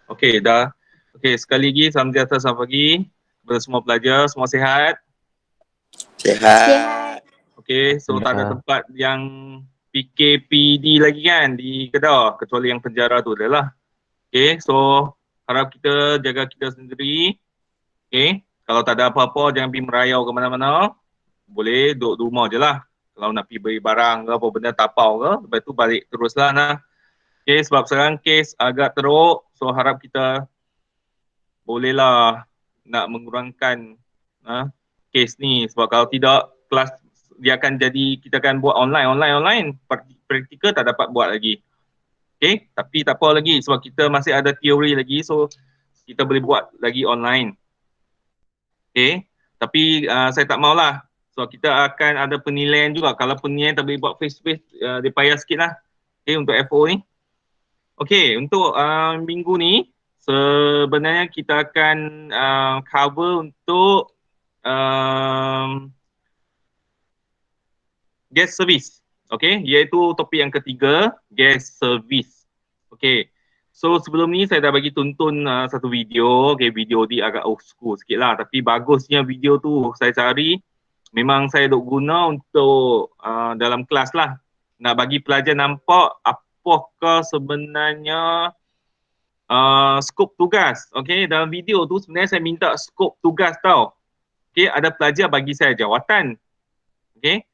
Okey, dah. Okey, sekali lagi salam sejahtera, selamat pagi kepada semua pelajar, semua sihat? Sihat. Okey, so tak ada tempat yang PKPD lagi kan di Kedah kecuali yang penjara tu adalah. Okey, so harap kita jaga kita sendiri. Okey, kalau tak ada apa-apa jangan pergi merayau ke mana-mana. Boleh duduk di rumah je lah. Kalau nak pergi beli barang ke apa benda tapau ke, lepas tu balik teruslah nah. Okey, sebab sekarang kes agak teruk, so harap kita bolehlah nak mengurangkan kes ni, sebab kalau tidak kelas dia akan jadi, kita akan buat online, praktikal tak dapat buat lagi. Okay, tapi tak apa lagi sebab kita masih ada teori lagi, so kita boleh buat lagi online. Okay, tapi saya tak maulah, so kita akan ada penilaian juga. Kalau penilaian tak boleh buat face to face, dia payah sikit lah. Okay, untuk FO ni. Okay, untuk minggu ni sebenarnya kita akan cover untuk guest service. Okay, iaitu topik yang ketiga, guest service. Okay, so sebelum ni saya dah bagi tonton satu video. Okay, video dia agak old school sikit lah, tapi bagusnya video tu saya cari. Memang saya duk guna untuk dalam kelas lah. Nak bagi pelajar nampak apakah sebenarnya skop tugas. Okay, dalam video tu sebenarnya saya minta skop tugas tau. Okay, ada pelajar bagi saya jawatan. Okay,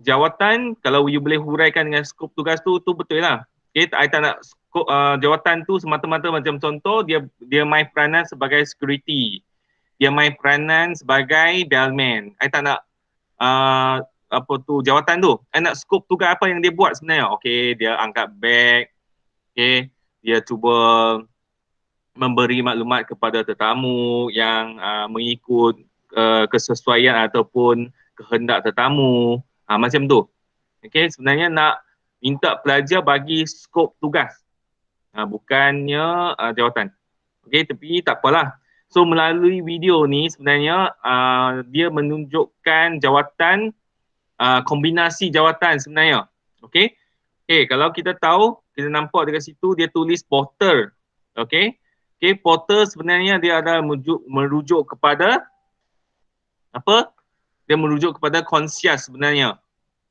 jawatan kalau you boleh huraikan dengan skop tugas tu betul lah. Okay, I tak nak skop, jawatan tu semata-mata macam contoh dia main peranan sebagai security. Dia main peranan sebagai bellman. I tak nak apa tu jawatan tu. I nak skop tugas apa yang dia buat sebenarnya. Okay, dia angkat beg. Okay, dia cuba memberi maklumat kepada tetamu yang mengikut kesesuaian ataupun kehendak tetamu. Macam tu. Okay, sebenarnya nak minta pelajar bagi skop tugas. Bukannya jawatan. Okay, tapi tak apalah. So melalui video ni sebenarnya dia menunjukkan jawatan, kombinasi jawatan sebenarnya. Okay. Okay, kalau kita tahu, kita nampak dekat situ dia tulis porter. Okay. Okay, porter sebenarnya dia ada merujuk kepada apa? Dia merujuk kepada concierge sebenarnya.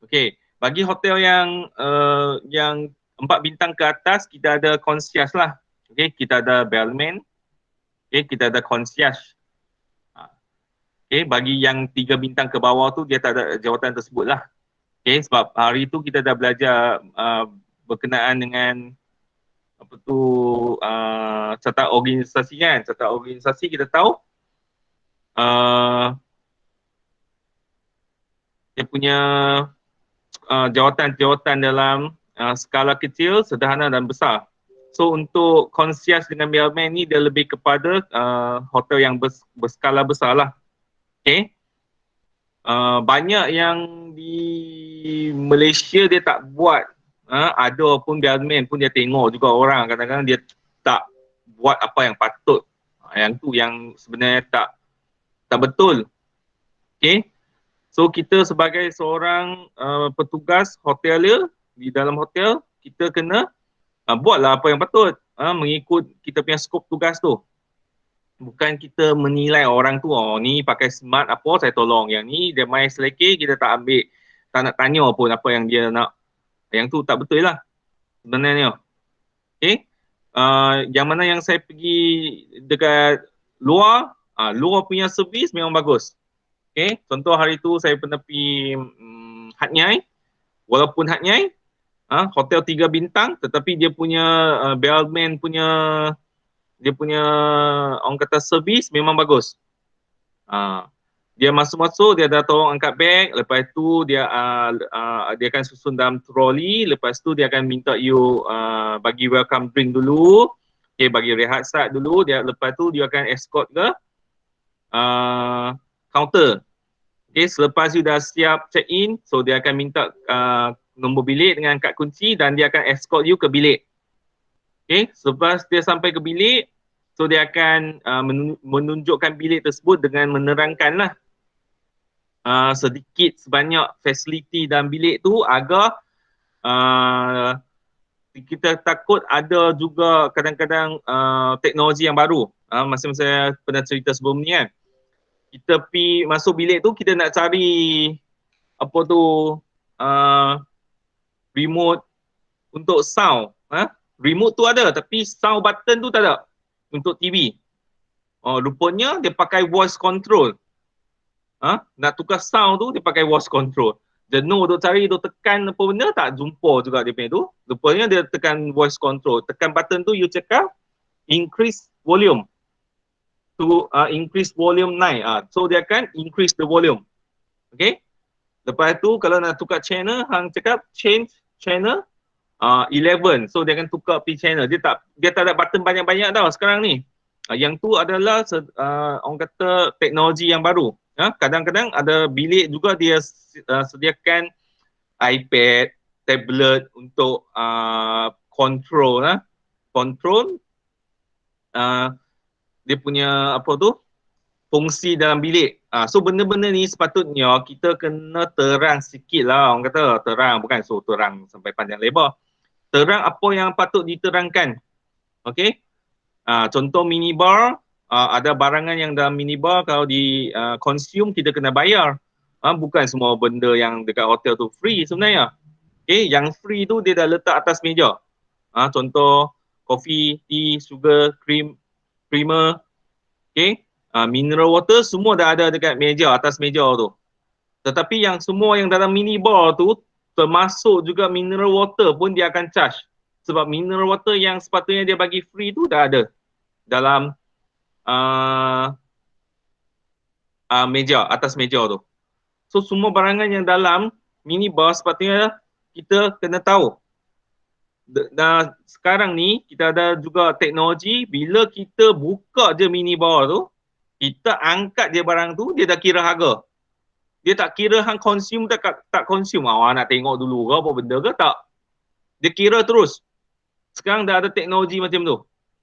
Okay, bagi hotel yang 4 bintang ke atas, kita ada concierge lah. Okay, kita ada bellman. Okay, kita ada concierge. Okay, bagi yang 3 bintang ke bawah tu, dia tak ada jawatan tersebut lah. Okay, sebab hari tu kita dah belajar berkenaan dengan apa tu catat organisasi kan. Catat organisasi kita tahu dia punya jawatan-jawatan dalam skala kecil, sederhana dan besar. So untuk concierge dengan bellman ni dia lebih kepada hotel yang berskala besar lah. Okay. Banyak yang di Malaysia dia tak buat. Ada pun bellman pun dia tengok juga orang. Kadang-kadang dia tak buat apa yang patut. Yang tu yang sebenarnya tak betul. Okay. So kita sebagai seorang petugas hotelier di dalam hotel, kita kena buatlah apa yang patut, mengikut kita punya skop tugas tu. Bukan kita menilai orang tu, oh ni pakai smart apa saya tolong, yang ni dia main selekeh kita tak ambil, tak nak tanya pun apa yang dia nak. Yang tu tak betul lah sebenarnya. Okay. Yang mana yang saya pergi dekat luar, luar punya servis memang bagus. Okay, contoh hari tu saya pernah pergi Hat Yai. Walaupun Hat Yai hotel 3 bintang, tetapi dia punya bellman punya, dia punya orang kata servis memang bagus. Dia masuk-masuk, dia dah tolong angkat beg, lepas tu dia akan susun dalam troli, lepas tu dia akan minta you bagi welcome drink dulu. Okay, bagi rehat sat dulu, lepas tu dia akan escort ke counter. Okay, selepas you dah siap check in, so dia akan minta nombor bilik dengan kad kunci dan dia akan escort you ke bilik. Okay, selepas dia sampai ke bilik, so dia akan menunjukkan bilik tersebut dengan menerangkanlah sedikit sebanyak fasiliti dalam bilik tu agar kita takut ada juga kadang-kadang teknologi yang baru. Masa saya pernah cerita sebelum ni kan. Kita pergi masuk bilik tu, kita nak cari apa tu remote untuk sound. Remote tu ada tapi sound button tu tak ada untuk TV. Rupanya dia pakai voice control. Nak tukar sound tu dia pakai voice control. Jenuh duk cari, duk tekan apa benda tak jumpa juga dia punya tu. Rupanya dia tekan voice control. Tekan button tu you cakap increase volume. To increase volume naik. So dia akan increase the volume. Okay. Lepas tu kalau nak tukar channel, hang cakap change channel 11. So dia akan tukar pergi channel. Dia tak ada button banyak-banyak tau sekarang ni. Yang tu adalah orang kata teknologi yang baru. Kadang-kadang ada bilik juga dia sediakan iPad, tablet untuk control dia punya apa tu fungsi dalam bilik. So benda-benda ni sepatutnya kita kena terang sikit lah. Orang kata terang, bukan so terang sampai panjang lebar. Terang apa yang patut diterangkan. Okay. Contoh minibar, ada barangan yang dalam minibar kalau di consume kita kena bayar. Bukan semua benda yang dekat hotel tu free sebenarnya. Okay, yang free tu dia dah letak atas meja. Contoh kopi, tea, sugar, creamer, okay, mineral water semua dah ada dekat meja, atas meja tu. Tetapi yang semua yang dalam minibar tu termasuk juga mineral water pun dia akan charge. Sebab mineral water yang sepatutnya dia bagi free tu dah ada dalam meja, atas meja tu. So semua barangan yang dalam minibar sepatutnya kita kena tahu. Dan sekarang ni kita ada juga teknologi bila kita buka je minibar tu, kita angkat je barang tu, dia dah kira harga. Dia tak kira hang consume tak consume. Nak tengok dulu ke apa benda ke tak. Dia kira terus. Sekarang dah ada teknologi macam tu.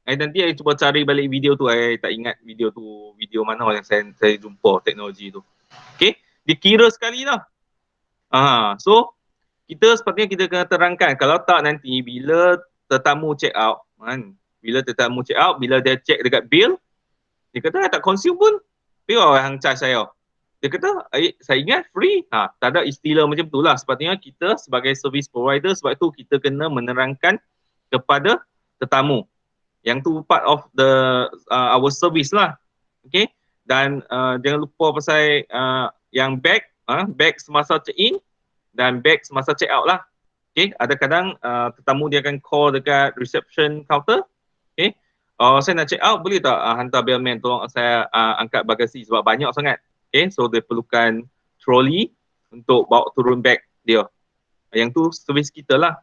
Nanti saya cuba cari balik video tu. Saya tak ingat video tu, video mana yang saya jumpa teknologi tu. Okay, dikira sekali lah. So, kita sepatutnya kita kena terangkan. Kalau tak nanti bila tetamu check out, bila tetamu check out, bila dia check dekat bill, dia kata tak consume pun, berapa yang charge saya? Dia kata, saya ingat free. Tak ada istilah macam tu lah. Sepatutnya kita sebagai service provider, sebab tu kita kena menerangkan kepada tetamu. Yang tu part of our service lah. Okay. Dan jangan lupa pasal yang bag semasa check in dan bag semasa check out lah. Okay. Ada kadang tetamu dia akan call dekat reception counter. Okay. Saya nak check out, boleh tak hantar bellman tolong saya angkat bagasi sebab banyak sangat. Okay. So dia perlukan trolley untuk bawa turun bag dia. Yang tu servis kita lah.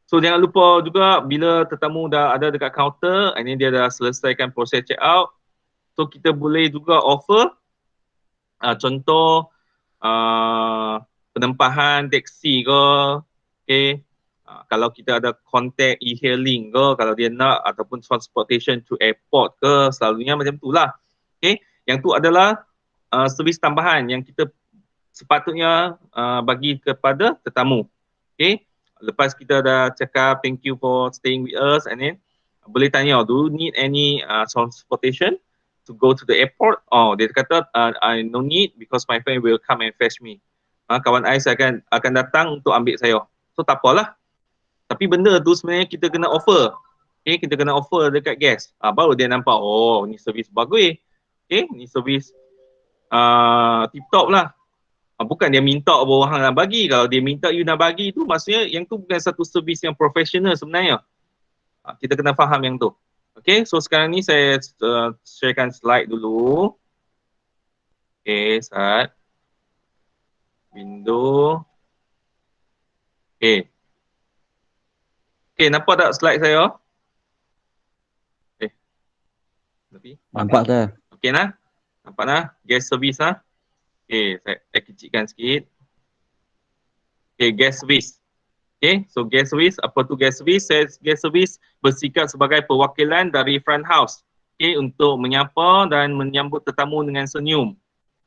So jangan lupa juga bila tetamu dah ada dekat counter, ini dia dah selesaikan proses check out. So kita boleh juga offer contoh penempahan teksi ke, okay. Kalau kita ada contact e-hailing ke, kalau dia nak, ataupun transportation to airport ke, selalunya macam tu lah. Okay. Yang tu adalah servis tambahan yang kita sepatutnya bagi kepada tetamu. Okay. Lepas kita dah cakap thank you for staying with us, and then boleh tanya, do you need any transportation to go to the airport? Dia kata I no need because my friend will come and fetch me. Kawan saya akan datang untuk ambil saya. So tak apalah. Tapi benda tu sebenarnya kita kena offer. Okay, kita kena offer dekat guest. Baru dia nampak, ni servis bagus. Okay, ni servis tip top lah. Bukan dia minta orang nak bagi. Kalau dia minta you nak bagi tu, maksudnya yang tu bukan satu servis yang profesional sebenarnya. Kita kena faham yang tu. Okay, so sekarang ni saya sharekan slide dulu. Okay, start. Window. Okay. Okay, nampak tak slide saya? Nampak tak? Okay nah? Nampak nah? Guest service lah. Okay, saya kecilkan sikit. Okay, guest service. Okay, so guest service, apa tu guest service? Guest service bersikap sebagai perwakilan dari front house. Okay, untuk menyapa dan menyambut tetamu dengan senyum.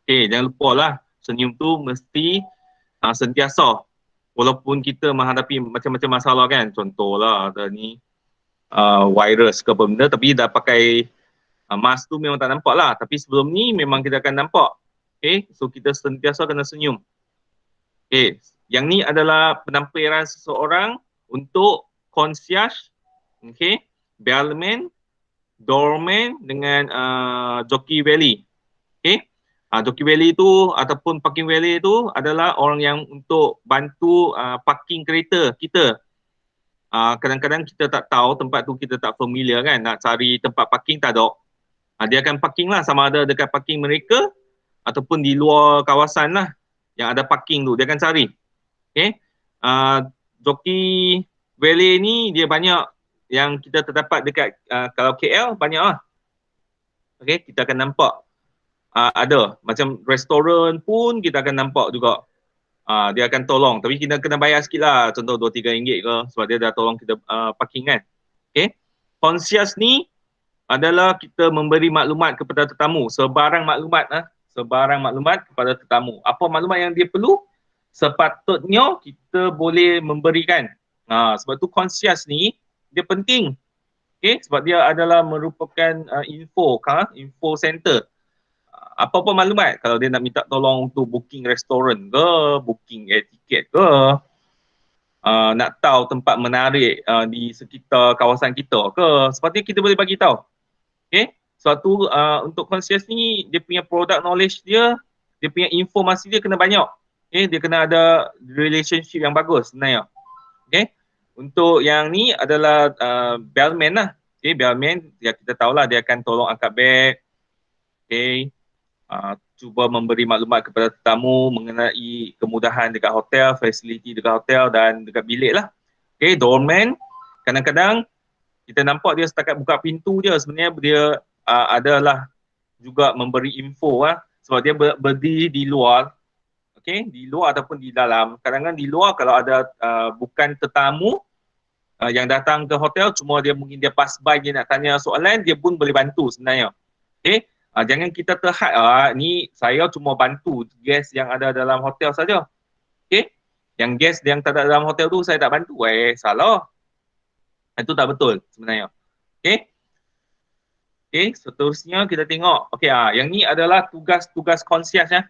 Okay, jangan lupa lah, senyum tu mesti sentiasa. walaupun kita menghadapi macam-macam masalah kan, contohlah ada ni virus ke apa benda, tapi dah pakai mask tu memang tak nampak lah, tapi sebelum ni memang kita akan nampak. Okay, so kita sentiasa kena senyum. Okay, yang ni adalah penampilan seseorang untuk concierge, okay, bellman, doorman dengan jockey valet. Okay, jockey valet tu ataupun parking valet tu adalah orang yang untuk bantu parking kereta kita. Kadang-kadang kita tak tahu tempat tu, kita tak familiar kan, nak cari tempat parking tak ada. Dia akan parking lah, sama ada dekat parking mereka ataupun di luar kawasan lah yang ada parking tu, dia akan cari. Okay, jockey valet ni dia banyak yang kita terdapat dekat kalau KL banyak lah. Okay, kita akan nampak ada macam restoran pun kita akan nampak juga. Dia akan tolong, tapi kita kena bayar sikit lah, contoh RM2-3 ke, sebab dia dah tolong kita parking kan. Okay, concierge ni adalah kita memberi maklumat kepada tetamu, sebarang maklumat kepada tetamu. Apa maklumat yang dia perlu, sepatutnya kita boleh memberikan. Sebab tu concierge ni dia penting. Okay, sebab dia adalah merupakan info center. Apa-apa maklumat, kalau dia nak minta tolong untuk booking restoran ke, booking air tiket ke, nak tahu tempat menarik di sekitar kawasan kita ke, sepatutnya kita boleh bagi tahu. Okay, suatu untuk concierge ni dia punya product knowledge dia punya informasi dia kena banyak. Okay, dia kena ada relationship yang bagus sebenarnya. Okay, untuk yang ni adalah bellman lah. Okay, bellman ya, kita tahulah dia akan tolong angkat beg. Okay, cuba memberi maklumat kepada tetamu mengenai kemudahan dekat hotel, fasiliti dekat hotel dan dekat bilik lah. Okay, doorman kadang-kadang kita nampak dia setakat buka pintu je, sebenarnya dia adalah juga memberi info sebab dia berdiri di luar. Okay, di luar ataupun di dalam. Kadang-kadang di luar kalau ada bukan tetamu yang datang ke hotel, cuma dia mungkin dia pass by, dia nak tanya soalan, dia pun boleh bantu sebenarnya. Okay, jangan kita terhad, ni saya cuma bantu guest yang ada dalam hotel saja. Okay, yang guest yang tak ada dalam hotel tu saya tak bantu, salah. Itu tak betul sebenarnya. Okay, okay, seterusnya kita tengok. Okay, yang ni adalah tugas-tugas concierge ya.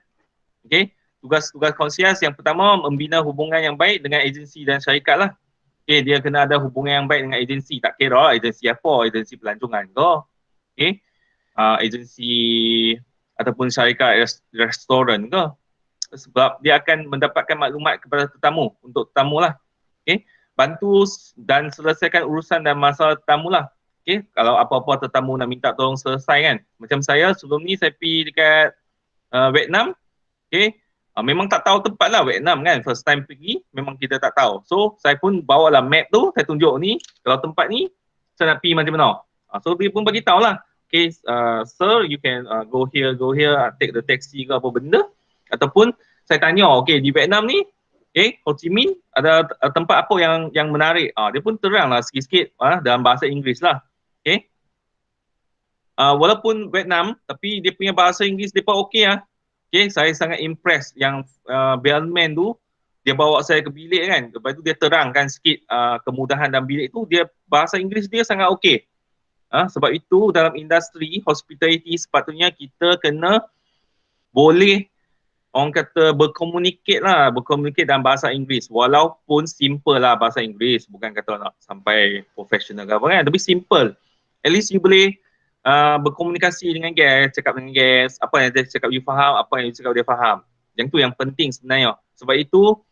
Okay, tugas-tugas concierge yang pertama, membina hubungan yang baik dengan agensi dan syarikat lah. Okay, dia kena ada hubungan yang baik dengan agensi, tak kira agensi apa, agensi pelancongan ke. Okay, agensi ataupun syarikat restoran ke, sebab dia akan mendapatkan maklumat kepada tetamu, untuk tetamu lah. Okay, bantu dan selesaikan urusan dan masalah tetamu lah. Okay, kalau apa-apa tetamu nak minta tolong selesai kan. Macam saya sebelum ni saya pergi dekat Vietnam. Okay, memang tak tahu tempat lah Vietnam kan, first time pergi memang kita tak tahu. So saya pun bawalah map tu, saya tunjuk ni, kalau tempat ni saya nak pergi macam mana. So dia pun bagi tahu lah. Okay, sir, you can go here, take the taxi ke apa benda. Ataupun saya tanya, okay, di Vietnam ni, okay, Ho Chi Minh ada tempat apa yang menarik. Dia pun terang lah sikit-sikit dalam bahasa Inggeris lah. Okay, walaupun Vietnam, tapi dia punya bahasa Inggeris dia pun okay lah. Okay, saya sangat impress yang bellman tu, dia bawa saya ke bilik kan. Lepas tu dia terangkan sikit kemudahan dalam bilik tu, dia bahasa Inggeris dia sangat okay. Sebab itu dalam industri hospitality sepatutnya kita kena boleh orang kata berkomunikasi dalam bahasa Inggeris, walaupun simple lah bahasa Inggeris, bukan kata nak sampai professional ke apa kan, tapi simple. At least you boleh berkomunikasi dengan guest, cakap dengan guest, apa yang dia cakap you faham, apa yang you cakap dia faham. Yang tu yang penting sebenarnya. Sebab itu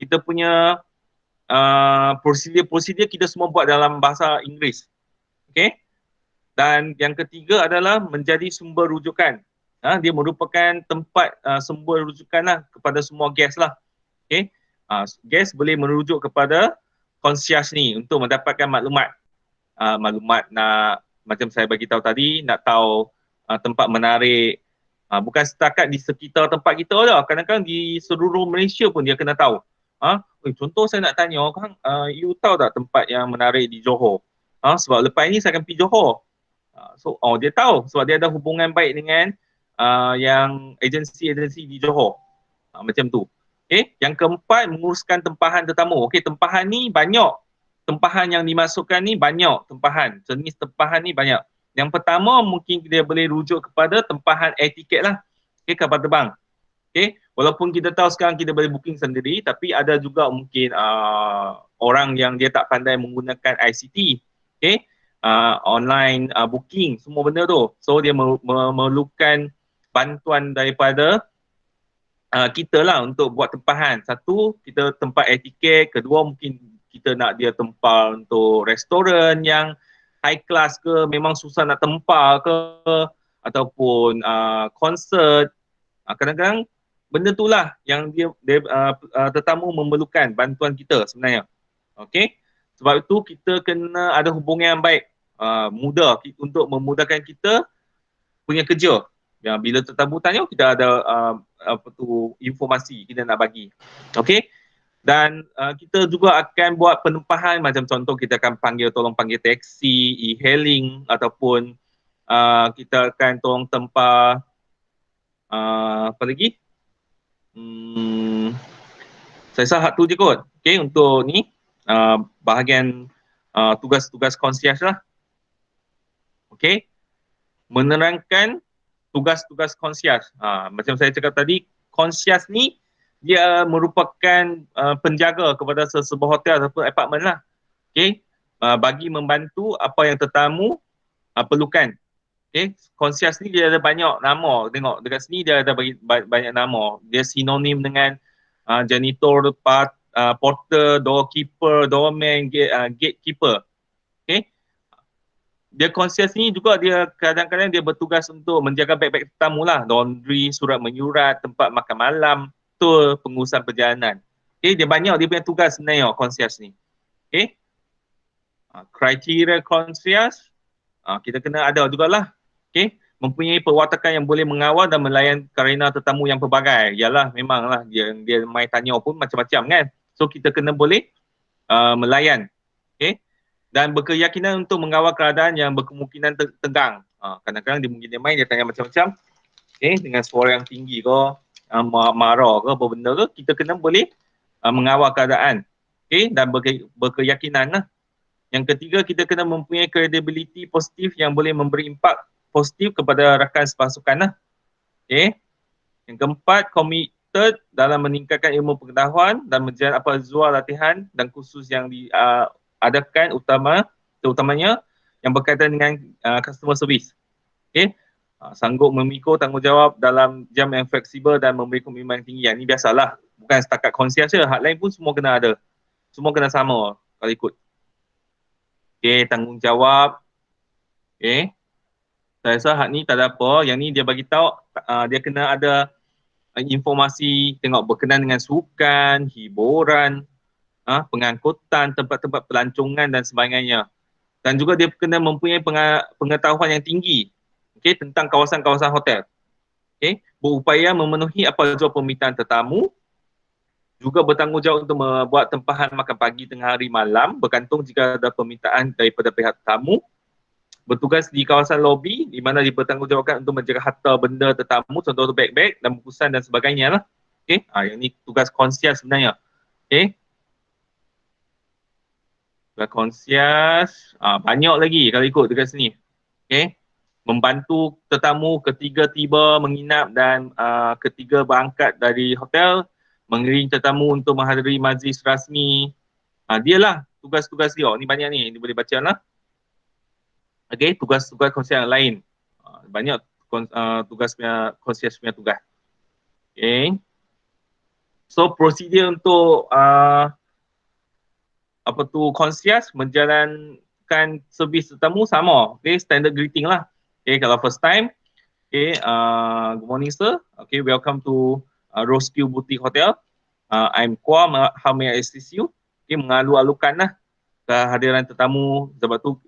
kita punya prosedur kita semua buat dalam bahasa Inggeris. Okay. Dan yang ketiga adalah menjadi sumber rujukan. Dia merupakan tempat sumber rujukan lah kepada semua guest lah. Okay. Guest boleh merujuk kepada concierge ni untuk mendapatkan maklumat. Maklumat nak, macam saya bagi tahu tadi, nak tahu tempat menarik. Bukan setakat di sekitar tempat kita lah. Kadang-kadang di seluruh Malaysia pun dia kena tahu. Contoh saya nak tanya, you tahu tak tempat yang menarik di Johor? Sebab lepas ni saya akan pergi Johor. So dia tahu sebab dia ada hubungan baik dengan yang agensi-agensi di Johor. Macam tu. Okay, yang keempat menguruskan tempahan tetamu. Okay, tempahan ni banyak. Tempahan yang dimasukkan ni banyak tempahan. Jenis tempahan ni banyak. Yang pertama mungkin dia boleh rujuk kepada tempahan air tiket lah. Okay, kapal terbang. Okay, walaupun kita tahu sekarang kita boleh booking sendiri, tapi ada juga mungkin orang yang dia tak pandai menggunakan ICT. Okay, online booking, semua benda tu. So dia memerlukan bantuan daripada kita lah untuk buat tempahan. Satu, kita tempat air tiket. Kedua, mungkin kita nak dia tempah untuk restoran yang high class ke, memang susah nak tempah ke, ataupun konsert. Kadang-kadang benda tu lah yang dia tetamu memerlukan bantuan kita sebenarnya. Okay? Sebab itu kita kena ada hubungan yang baik, mudah untuk memudahkan kita punya kerja. Ya, bila tetamu tanya, kita ada informasi kita nak bagi. Okay? Dan kita juga akan buat penempahan, macam contoh kita akan tolong panggil taksi, e-hailing, ataupun kita akan tolong tempah apa lagi? Saya rasa hak tu je kot. Okay, untuk ni bahagian tugas-tugas concierge lah. Okay, menerangkan tugas-tugas concierge. Macam saya cakap tadi, concierge ni dia merupakan penjaga kepada sesebuah hotel ataupun apartmen lah. Okay, bagi membantu apa yang tetamu perlukan. Okay, concierge ni dia ada banyak nama. Tengok dekat sini dia ada banyak nama. Dia sinonim dengan janitor, porter, doorkeeper, doorman, gatekeeper. Okay. Dia concierge ni juga dia kadang-kadang dia bertugas untuk menjaga beg-beg tetamu lah. Laundry, surat menyurat, tempat makan malam, tour, pengurusan perjalanan. Okay, dia banyak dia punya tugas sebenarnya concierge ni. Okay. Kriteria concierge, kita kena ada jugalah. Okay, mempunyai perwatakan yang boleh mengawal dan melayan karena tetamu yang pelbagai. Yalah, memanglah dia mai tanya pun macam-macam kan. So kita kena boleh melayan. Okay, dan berkeyakinan untuk mengawal keadaan yang berkemungkinan tegang. Kadang-kadang dia main dia tanya macam-macam. Okay, dengan suara yang tinggi ke, marah ke, apa benda ke, kita kena boleh mengawal keadaan. Okay, dan berkeyakinan lah. Yang ketiga, kita kena mempunyai credibility positif yang boleh memberi impak positif kepada rakan sepasukan lah. Okay. Yang keempat, committed dalam meningkatkan ilmu pengetahuan dan menjalankan apa zua latihan dan kursus yang diadakan terutamanya yang berkaitan dengan customer service. Okay. Sanggup memikul tanggungjawab dalam jam yang fleksibel dan memberi komitmen yang tinggi. Yang ini biasalah. Bukan setakat concierge je. Hak lain pun semua kena ada. Semua kena sama kalau ikut. Okay, tanggungjawab. Okay. Saya rasa hak ni tak ada apa. Yang ni dia bagi tahu dia kena ada informasi tengok berkenaan dengan sukan, hiburan, pengangkutan, tempat-tempat pelancongan dan sebagainya. Dan juga dia kena mempunyai pengetahuan yang tinggi, okay, tentang kawasan-kawasan hotel. Okay, berupaya memenuhi apa jua permintaan tetamu, juga bertanggungjawab untuk membuat tempahan makan pagi, tengah hari, malam, bergantung jika ada permintaan daripada pihak tetamu. Bertugas di kawasan lobi di mana dipertanggungjawabkan untuk menjaga harta benda tetamu, contoh beg-beg dan bungkusan dan sebagainya lah. Okay, yang ni tugas concierge sebenarnya. Okay, tugas concierge banyak lagi kalau ikut dekat sini. Okay, membantu tetamu ketiga tiba menginap dan ketiga berangkat dari hotel, mengiring tetamu untuk menghadiri majlis rasmi. Dialah tugas-tugas dia. Ni banyak ni boleh baca lah. Okay, tugas-tugas concierge yang lain. Banyak tugas concierge punya tugas. Okay. So, prosedur untuk concierge menjalankan servis tetamu sama. Okay, standard greeting lah. Okay, kalau first time, okay, good morning sir. Okay, welcome to Rosekill Boutique Hotel. I'm Kwa, how may I assist you? Okay, mengalu-alukan lah kehadiran tetamu. Sebab tu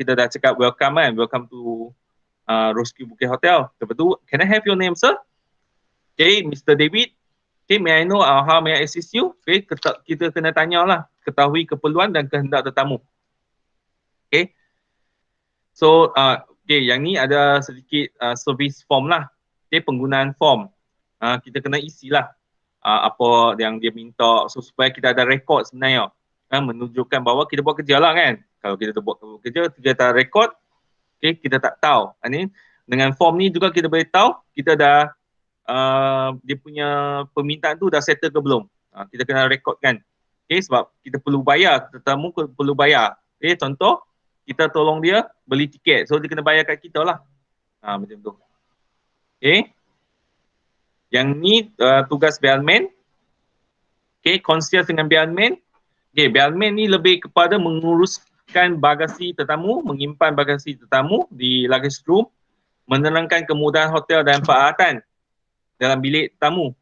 kita dah cakap welcome kan, welcome to Rosekill Boutique Hotel. Sebab tu, can I have your name sir? Okay, Mr. David. Okay, may I know how may I assist you? Okay, kita kena tanyalah, ketahui keperluan dan kehendak tetamu. Okay, so okay, yang ni ada sedikit service form lah. Okay, penggunaan form kita kena isi lah. apa yang dia minta, so supaya kita ada rekod sebenarnya, menunjukkan bahawa kita buat kerja lah kan. Kalau kita buat kerja, kita tak rekod, okay, kita tak tahu. Ini dengan form ni juga kita boleh tahu kita dah dia punya permintaan tu dah settle ke belum. Kita kena rekodkan. Okay, sebab kita perlu bayar, tetamu perlu bayar. Okay, contoh, kita tolong dia beli tiket, so dia kena bayar kat kita lah. Macam tu. Okay. Yang ni tugas bellman. Okay, concierge dengan bellman. Okay, bellman ni lebih kepada menguruskan bagasi tetamu, menyimpan bagasi tetamu di luggage room, menerangkan kemudahan hotel dan peralatan dalam bilik tetamu.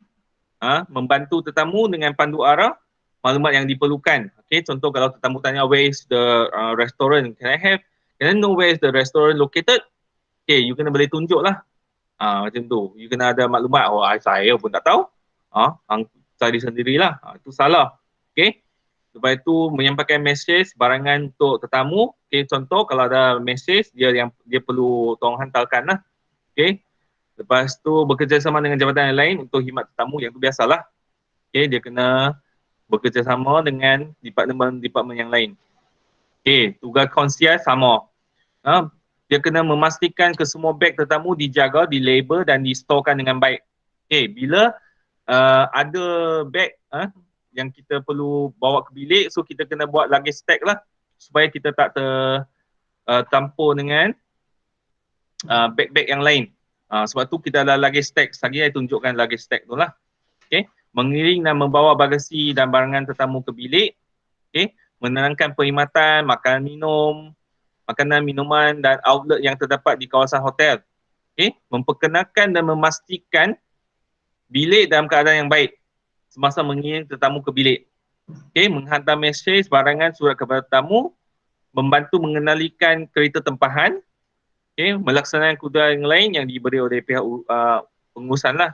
Membantu tetamu dengan pandu arah maklumat yang diperlukan. Okay, contoh kalau tetamu tanya where is the restaurant, can I know where is the restaurant located? Okay, you kena boleh tunjuk lah. Macam tu. You kena ada maklumat. Oh, saya pun tak tahu. Cari sendirilah. Itu salah. Okay. Lepas itu menyampaikan mesej barangan untuk tetamu. Okay, contoh kalau ada mesej dia perlu tolong hantarkan lah. Okay. Lepas tu bekerjasama dengan jabatan yang lain untuk khidmat tetamu, yang tu biasalah. Okay, dia kena bekerjasama dengan departmen yang lain. Okay, tugas concierge sama. Dia kena memastikan kesemua beg tetamu dijaga, dilabel dan distorekan dengan baik. Okay, bila ada beg yang kita perlu bawa ke bilik, so kita kena buat luggage tag lah supaya kita tak tercampur dengan beg-beg yang lain. Sebab tu kita ada luggage tag. Lagi saya tunjukkan luggage tag tu lah. Okay. Mengiring dan membawa bagasi dan barangan tetamu ke bilik. Okay. Menerangkan perkhidmatan, makanan, minuman dan outlet yang terdapat di kawasan hotel. Okay. Memperkenalkan dan memastikan bilik dalam keadaan yang baik semasa mengiring tetamu ke bilik. Okay. Menghantar mesej, barangan, surat kepada tetamu. Membantu mengenalikan kereta tempahan. Okay, melaksanakan kemudahan yang lain yang diberi oleh pihak pengurusan lah.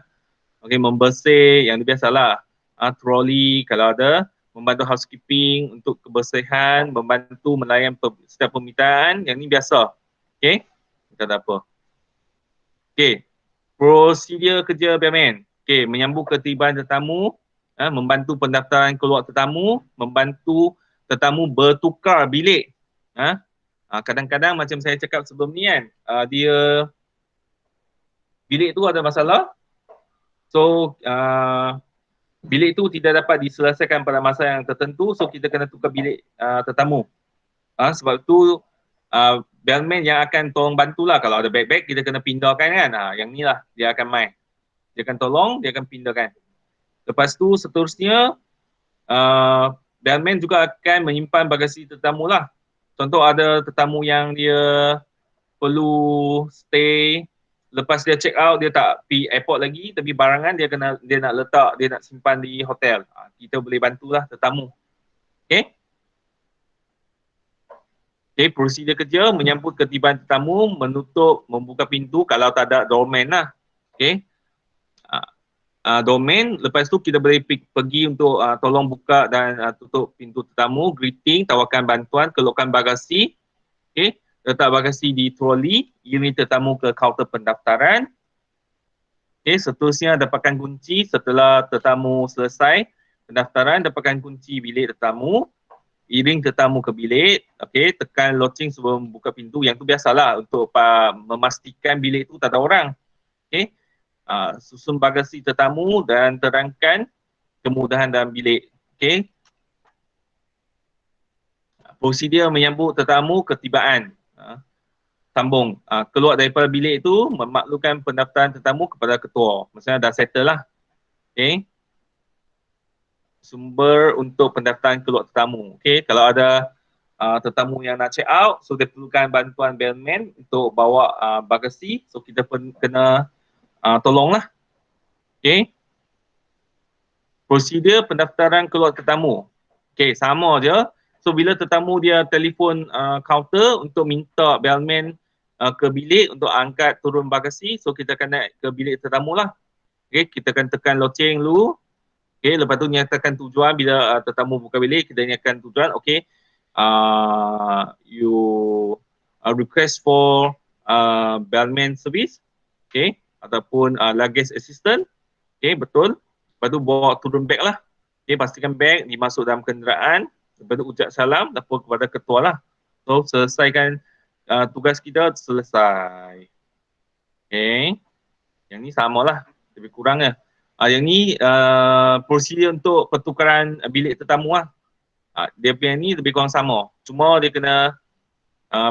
Okay, membersih yang biasalah. Troli kalau ada, membantu housekeeping untuk kebersihan, membantu melayan setiap permintaan, yang ni biasa. Okay, kita ada apa. Okay, prosedur kerja bellman. Okay, menyambut ketertiban tetamu, membantu pendaftaran keluar tetamu, membantu tetamu bertukar bilik. Kadang-kadang macam saya cakap sebelum ni kan, dia bilik tu ada masalah. So bilik tu tidak dapat diselesaikan pada masa yang tertentu, so kita kena tukar bilik tetamu. Sebab tu bellman yang akan tolong bantulah. Kalau ada beg-beg kita kena pindahkan kan. Yang ni lah dia akan main. Dia akan tolong, dia akan pindahkan. Lepas tu seterusnya bellman juga akan menyimpan bagasi tetamu lah. Contoh ada tetamu yang dia perlu stay, lepas dia check out dia tak pergi airport lagi, tapi barangan dia nak letak, dia nak simpan di hotel. Kita boleh bantulah tetamu. Okay. Okay, prosedur kerja menyambut ketertiban tetamu, menutup, membuka pintu kalau tak ada doorman lah. Okay. Doorman, lepas tu kita boleh pergi untuk tolong buka dan tutup pintu tetamu, greeting, tawarkan bantuan, keluarkan bagasi. Okay. Letak bagasi di troli, iring tetamu ke kaunter pendaftaran. Okay, seterusnya dapatkan kunci setelah tetamu selesai pendaftaran, dapatkan kunci bilik tetamu, iring tetamu ke bilik. Okay, tekan loceng sebelum buka pintu, yang tu biasalah untuk memastikan bilik tu tak ada orang. Okay, susun bagasi tetamu dan terangkan kemudahan dalam bilik. Okay, prosedur menyambut tetamu ketibaan. Sambung. Keluar daripada bilik itu, memaklumkan pendaftaran tetamu kepada ketua. Maksudnya dah settle lah. Okay. Sumber untuk pendaftaran keluar tetamu. Okay. Kalau ada tetamu yang nak check out, so dia perlukan bantuan bellman untuk bawa bagasi. So kita pun kena tolonglah. Okay. Prosedur pendaftaran keluar tetamu. Okay, sama je. So bila tetamu dia telefon kaunter untuk minta bellman ke bilik untuk angkat turun bagasi, so kita akan naik ke bilik tetamu lah. Okay, kita akan tekan loceng dulu. Okay, lepas tu nyatakan tujuan. Bila tetamu buka bilik, kita nyatakan tujuan. Okay, you request for bellman service. Okay, ataupun luggage assistant. Okay, betul. Lepas tu bawa turun beg lah. Okay, pastikan beg dimasuk dalam kenderaan. Lepas tu ucap salam, lapor kepada ketua lah. So, selesaikan tugas kita, selesai. Okay. Yang ni samalah, lebih kurangnya. Yang ni prosedur untuk pertukaran bilik tetamu lah. Dia punya ni lebih kurang sama. Cuma dia kena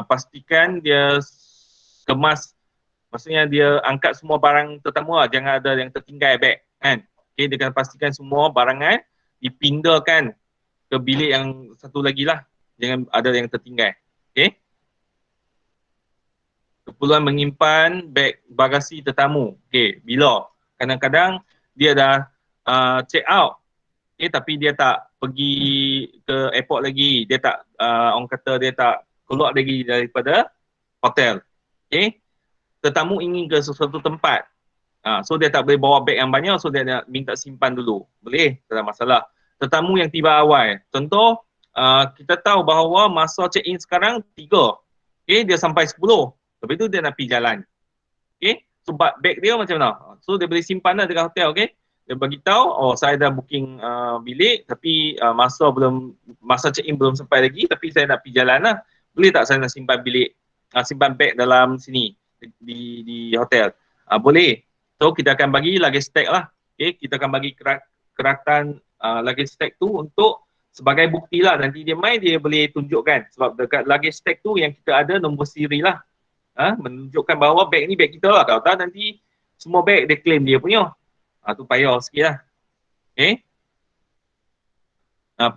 pastikan dia kemas. Maksudnya dia angkat semua barang tetamu lah. Jangan ada yang tertinggal beg kan. Okay, dia kena pastikan semua barangan dipindahkan ke bilik yang satu lagi lah. Jangan ada yang tertinggal. Okay. Keperluan menyimpan beg bagasi tetamu. Okay, bila? Kadang-kadang dia dah check out. Okay, tapi dia tak pergi ke airport lagi. Dia tak, orang kata dia tak keluar lagi daripada hotel. Okay. Tetamu ingin ke sesuatu tempat. So dia tak boleh bawa beg yang banyak, so dia nak minta simpan dulu. Boleh, tak ada masalah. Tetamu yang tiba awal. Contoh, kita tahu bahawa masa check-in sekarang 3. Okay, dia sampai 10. Lepas tu dia nak pergi jalan. Okay, so beg dia macam mana? So dia boleh simpan lah dekat hotel, okay. Dia bagi tahu, oh saya dah booking bilik tapi masa check-in belum sampai lagi tapi saya nak pergi jalan lah. Boleh tak saya nak simpan bilik, simpan beg dalam sini di hotel? Boleh. So kita akan bagi luggage tag lah. Okay, kita akan bagi keratan luggage tag tu untuk sebagai bukti lah. Nanti dia main dia boleh tunjukkan. Sebab dekat luggage tag tu yang kita ada nombor siri lah. Menunjukkan bahawa beg ni beg kita lah. Kalau tak nanti semua beg dia claim dia punya. Tu payah sikit lah. Okay.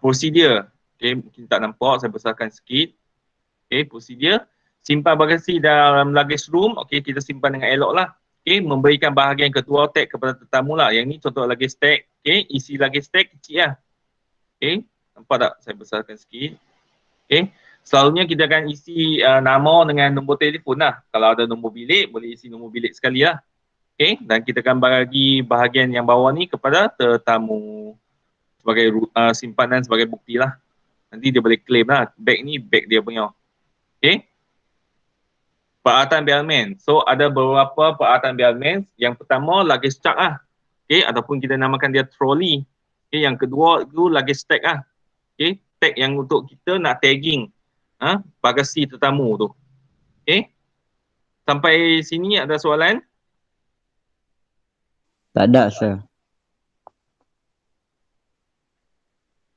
Prosedur. Okay, mungkin tak nampak, saya besarkan sikit. Okay, prosedur. Simpan bagasi dalam luggage room. Okay, kita simpan dengan elok lah. Okay, memberikan bahagian ketua tag kepada tetamu lah. Yang ni contoh luggage tag. Okay, isi luggage tag kecil lah. Okay, nampak tak? Saya besarkan sikit. Okay, selalunya kita akan isi nama dengan nombor telefon lah. Kalau ada nombor bilik, boleh isi nombor bilik sekali lah. Okay, dan kita akan bagi bahagian yang bawah ni kepada tetamu sebagai simpanan sebagai bukti lah. Nanti dia boleh claim lah, beg ni beg dia punya. Okay. Peralatan bellman. So ada beberapa peralatan bellman. Yang pertama luggage tag lah. Okay, ataupun kita namakan dia trolley. Okay, yang kedua itu luggage tag lah. Okay, tag yang untuk kita nak tagging bagasi tetamu tu. Okay. Sampai sini ada soalan? Tak ada, sir.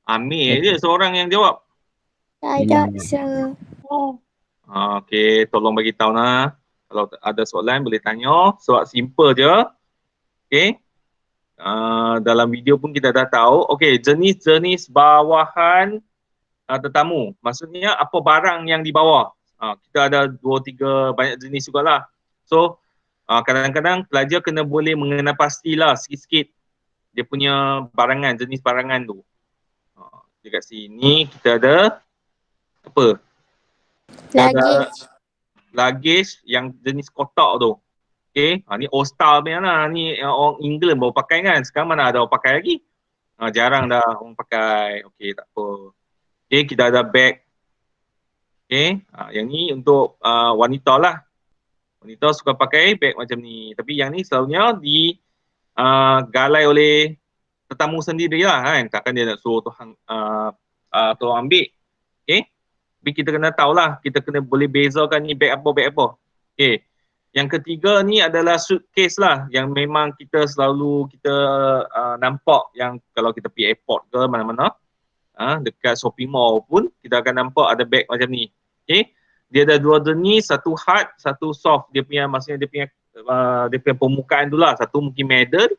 Amir je seorang yang jawab. Tak ada, sir. Okey, tolong bagi tahu lah. Kalau ada soalan boleh tanya. Soal simple je. Okey. Dalam video pun kita dah tahu. Okey, jenis-jenis bawahan tetamu. Maksudnya apa barang yang dibawa. Kita ada 2-3 banyak jenis jugalah. So, kadang-kadang pelajar kena boleh mengenal pastilah sikit-sikit dia punya barangan, jenis barangan tu. Dekat sini kita ada apa? Luggage. Luggage yang jenis kotak tu. Okay, ni All-Star punya lah. Ni orang England baru pakai kan. Sekarang mana ada orang pakai lagi. Jarang dah orang pakai. Okay, tak apa. Okay, kita ada bag. Okay, yang ni untuk wanita lah. Wanita suka pakai beg macam ni. Tapi yang ni selalunya digalai oleh tetamu sendiri lah kan. Takkan dia nak suruh tolong ambil. Okay. Tapi kita kena tahulah. Kita kena boleh bezakan ni beg apa. Okay. Yang ketiga ni adalah suitcase lah. Yang memang kita selalu nampak yang kalau kita pergi airport ke mana-mana. Dekat shopping mall pun kita akan nampak ada beg macam ni. Okay. Dia ada 2 jenis, satu hard, satu soft. Maksudnya dia punya permukaan tu lah. Satu mungkin metal,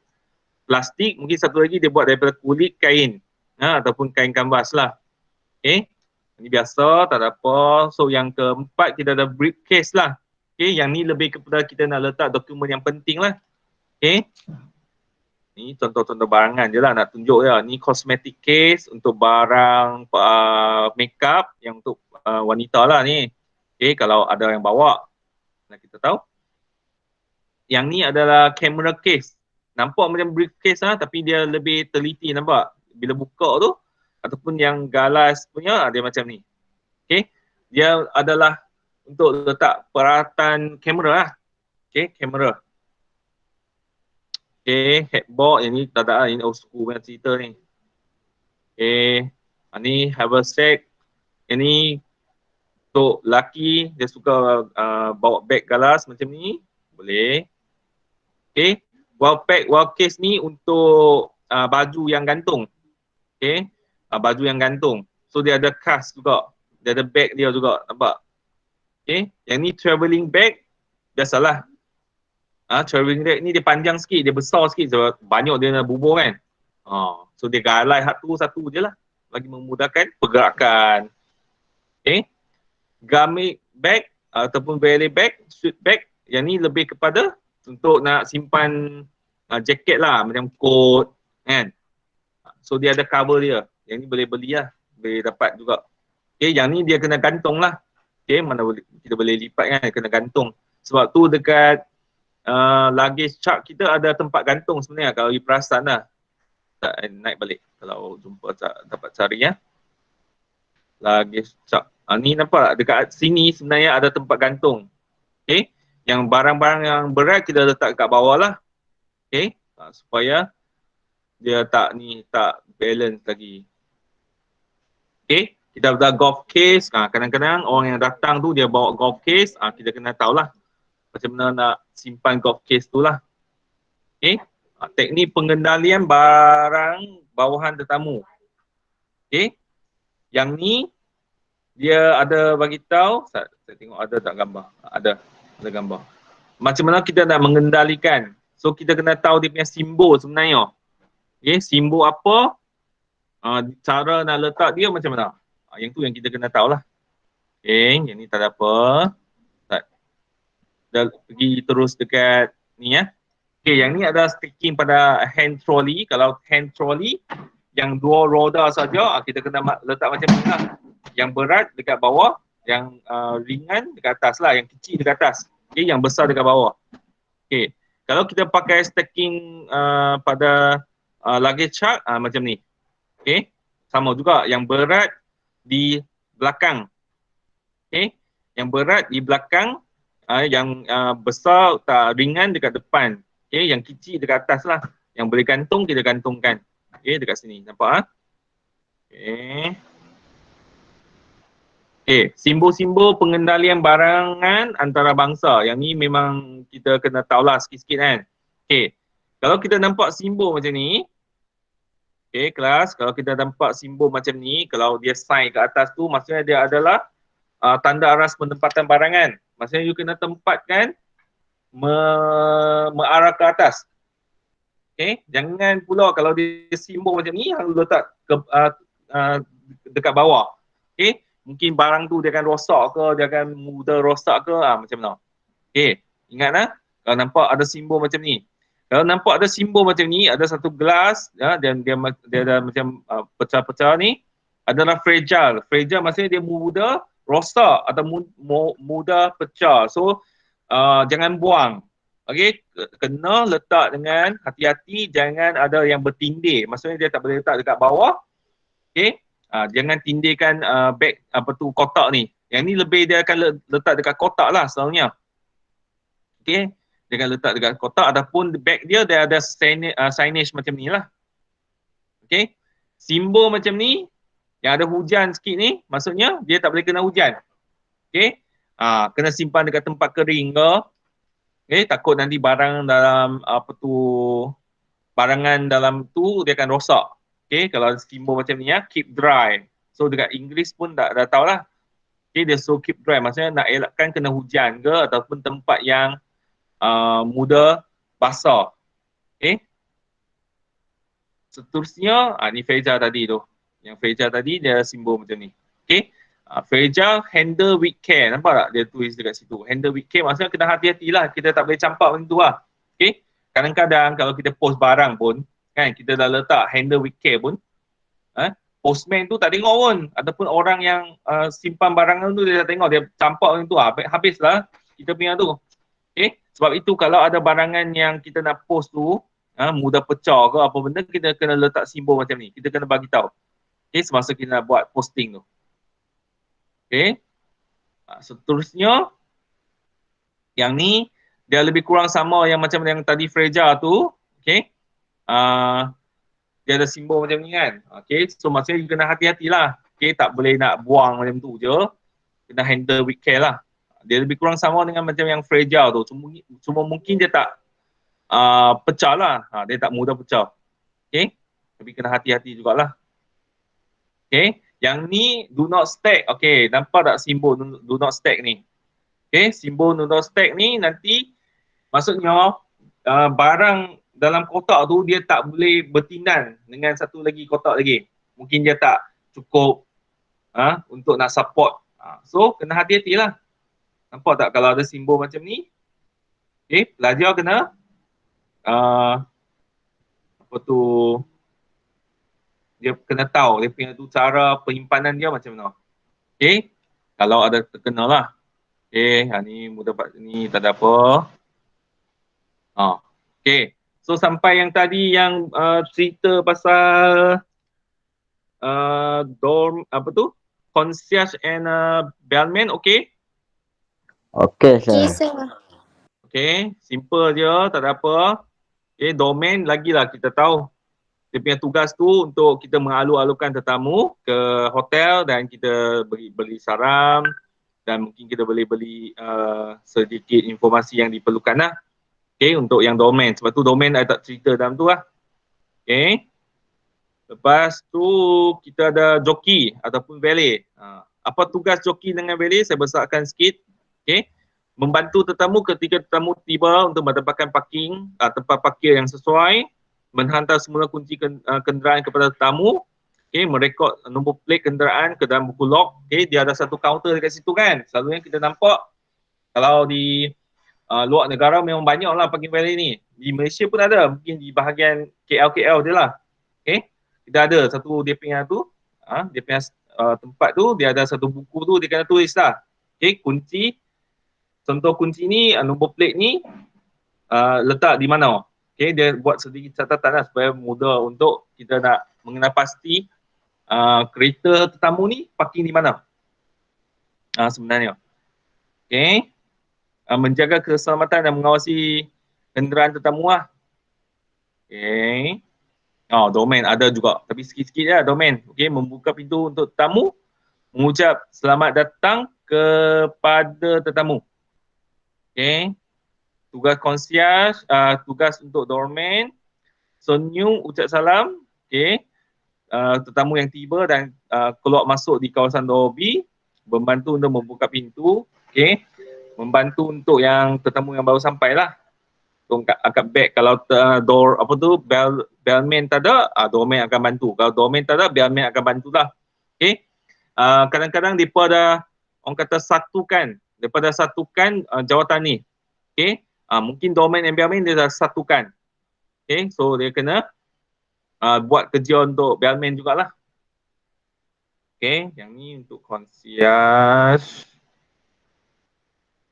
plastik, mungkin satu lagi dia buat daripada kulit kain. Ataupun kain kanvas lah. Okay. Ini biasa, tak ada apa. So yang keempat kita ada briefcase lah. Okay. Yang ni lebih kepada kita nak letak dokumen yang penting lah. Okay. Ni contoh-contoh barangan je lah nak tunjuk ya. Ni cosmetic case untuk barang makeup yang untuk wanita lah ni. Okay, kalau ada yang bawa, nak kita tahu. Yang ni adalah camera case. Nampak macam briefcase lah, tapi dia lebih teliti nampak. Bila buka tu, ataupun yang galas punya, dia macam ni. Okay, dia adalah untuk letak peralatan kamera lah. Okay, kamera. Okay, headboard yang ni tak ada, ini old school punya cerita ni. Okay, ni haversack. Yang ni untuk lelaki dia suka bawa beg galas macam ni, boleh. Okay, wall pack, wall case ni untuk baju yang gantung. Okay, baju yang gantung. So dia ada cast juga, dia ada bag dia juga, nampak? Okay, yang ni travelling bag, biasalah. Travelling bag ni dia panjang sikit, dia besar sikit sebab banyak dia nak bubuh kan. So dia galai satu je lah, bagi memudahkan pergerakan. Okay, garment bag ataupun ballet bag, suit bag, yang ni lebih kepada untuk nak simpan jaket lah, macam coat kan. So dia ada cover dia, yang ni boleh beli lah, boleh dapat juga. Okay, yang ni dia kena gantung lah. Okay, mana boleh, kita boleh lipat kan, kena gantung. Sebab tu dekat luggage truck kita ada tempat gantung sebenarnya, kalau you perasan lah. Tak, naik balik kalau jumpa dapat cari ya. Luggage truck. Ni nampak dekat sini sebenarnya ada tempat gantung. Okay, yang barang-barang yang berat kita letak kat bawah lah. Okay, supaya dia tak balance lagi. Okay, kita ada golf case. Kadang-kadang orang yang datang tu dia bawa golf case. Kita kena tahulah macam mana nak simpan golf case tu lah. Okay, teknik pengendalian barang bawahan tetamu. Okay, yang ni dia ada bagi tahu, saya tengok ada tak gambar? Ada gambar. Macam mana kita nak mengendalikan. So kita kena tahu dia punya simbol sebenarnya. Okay, simbol apa, cara nak letak dia macam mana. Yang tu yang kita kena tahulah. Okay, yang ni tak ada apa. Dah pergi terus dekat ni ya. Okay, yang ni ada sticking pada hand trolley. Kalau hand trolley yang 2 roda saja, kita kena letak macam ni lah. Yang berat dekat bawah, yang ringan dekat atas lah, yang kecil dekat atas. Okay, yang besar dekat bawah. Okay, kalau kita pakai stacking pada luggage truck, macam ni. Okay, sama juga, yang berat di belakang. Okay, yang berat di belakang, yang besar ringan dekat depan. Okay, yang kecil dekat atas lah. Yang boleh gantung, kita gantungkan. Okay, dekat sini. Nampak? Okay. Okay, simbol-simbol pengendalian barangan antara bangsa. Yang ni memang kita kena tahulah sikit-sikit kan. Okay, kalau kita nampak simbol macam ni. Okay, kelas. Kalau kita nampak simbol macam ni, kalau dia sign ke atas tu, maksudnya dia adalah tanda aras penempatan barangan. Maksudnya you kena tempatkan mengarah ke atas. Okay, jangan pula kalau dia simbol macam ni, harus letak ke, dekat bawah. Okay, mungkin barang tu dia akan rosak ke, dia akan mudah rosak ke, macam mana. Okay, ingatlah kalau nampak ada simbol macam ni. Kalau nampak ada simbol macam ni, ada satu gelas dan dia ada macam pecah-pecah ni, adalah fragile. Fragile maksudnya dia mudah rosak atau mudah pecah. So jangan buang. Okey, kena letak dengan hati-hati, jangan ada yang bertindih. Maksudnya dia tak boleh letak dekat bawah. Okey, jangan tindihkan beg kotak ni. Yang ni lebih dia akan letak dekat kotak lah selalunya. Okey, dia akan letak dekat kotak ataupun beg dia ada signage macam ni lah. Okey, simbol macam ni yang ada hujan sikit ni, maksudnya dia tak boleh kena hujan. Okey, kena simpan dekat tempat kering ke. Okay, takut nanti barang dalam barangan dalam tu dia akan rosak. Okay, kalau simbol macam ni ya, keep dry. So dekat Inggeris pun dah tahu lah. Okay, dia so keep dry. Maksudnya nak elakkan kena hujan ke ataupun tempat yang mudah basah. Okay. Seterusnya, ni fragile tadi tu. Yang fragile tadi dia simbol macam ni. Okay. Fragile, handle with care. Nampak tak dia tulis dekat situ? Handle with care maksudnya kena hati-hatilah. Kita tak boleh campak macam tu lah. Okay. Kadang-kadang kalau kita post barang pun, kan, kita dah letak handle with care pun, postman tu tak tengok pun. Ataupun orang yang simpan barang tu dia tak tengok. Dia campak macam tu. Habislah kita punya tu. Okay. Sebab itu kalau ada barangan yang kita nak post tu, mudah pecah ke apa benda, kita kena letak simbol macam ni. Kita kena bagi tahu. Okay. Semasa kita nak buat posting tu. Okay. Seterusnya, yang ni dia lebih kurang sama yang macam yang tadi fragile tu. Okay. Dia ada simbol macam ni kan. Okay, so maksudnya you kena hati-hatilah. Okay, tak boleh nak buang macam tu je. Kena handle with care lah. Dia lebih kurang sama dengan macam yang fragile tu. Cuma mungkin dia tak pecah lah. Dia tak mudah pecah. Okay, tapi kena hati-hati jugalah. Okay, yang ni do not stack. Okay, nampak tak simbol do not stack ni? Okay, simbol do not stack ni nanti maksudnya barang dalam kotak tu dia tak boleh bertindan dengan satu lagi kotak lagi. Mungkin dia tak cukup untuk nak support. So kena hati-hatilah. Nampak tak kalau ada simbol macam ni? Okay, pelajar kena apa tu, dia kena tahu dia punya tu cara penyimpanan dia macam mana. Okay, kalau ada terkena lah. Okay, ni mudah buat ni tak ada apa. Okay, so sampai yang tadi yang cerita pasal dorm apa tu, concierge and bellman, okay? Okey, Okay, sir. sir. Okay, simple je, tak ada apa. Okay, domain lagilah kita tahu. Dia punya tugas tu untuk kita mengalu-alukan tetamu ke hotel dan kita beli saram dan mungkin kita boleh beli sedikit informasi yang diperlukan lah. Okay, untuk yang domain. Sebab tu domain ada tak cerita dalam tu lah. Okay. Lepas tu kita ada joki ataupun valet. Apa tugas joki dengan valet? Saya besarkan sikit. Okay. Membantu tetamu ketika tetamu tiba untuk mendapatkan parking, tempat parkir yang sesuai. Menghantar semula kunci kenderaan kepada tetamu. Okay. Merekod nombor plate kenderaan ke dalam buku log. Okay. Dia ada satu kaunter dekat situ kan. Selalunya kita nampak kalau di luar negara memang banyak lah parking valet ni. Di Malaysia pun ada, mungkin di bahagian KL dia lah. Okay, kita ada satu dia punya tu, dia punya tempat tu, dia ada satu buku tu, dia kena tulis lah. Okay, kunci, contoh kunci ni, nombor plate ni letak di mana. Okay, dia buat sedikit catatan lah supaya mudah untuk kita nak mengenal pasti kereta tetamu ni parking di mana sebenarnya. Okay. Menjaga keselamatan dan mengawasi kenderaan tetamu lah. Okay. Domain ada juga. Tapi sikit-sikit lah domain. Okay. Membuka pintu untuk tetamu. Mengucap selamat datang kepada tetamu. Okay. Tugas concierge, tugas untuk doorman. Senyum, ucap salam. Okay. Tetamu yang tiba dan keluar masuk di kawasan lobby. Membantu untuk membuka pintu. Okay. Membantu untuk yang tetamu yang baru sampai lah. Untuk angkat beg. Kalau door apa tu, bellman tak ada, doorman akan bantu. Kalau doorman tak ada, bellman akan bantu lah. Okay. Kadang-kadang mereka ada orang kata satukan. Daripada satukan jawatan ni. Okay. Mungkin doorman dan bellman dia dah satukan. Okay. So dia kena buat kerja untuk bellman jugalah. Okay. Yang ni untuk concierge.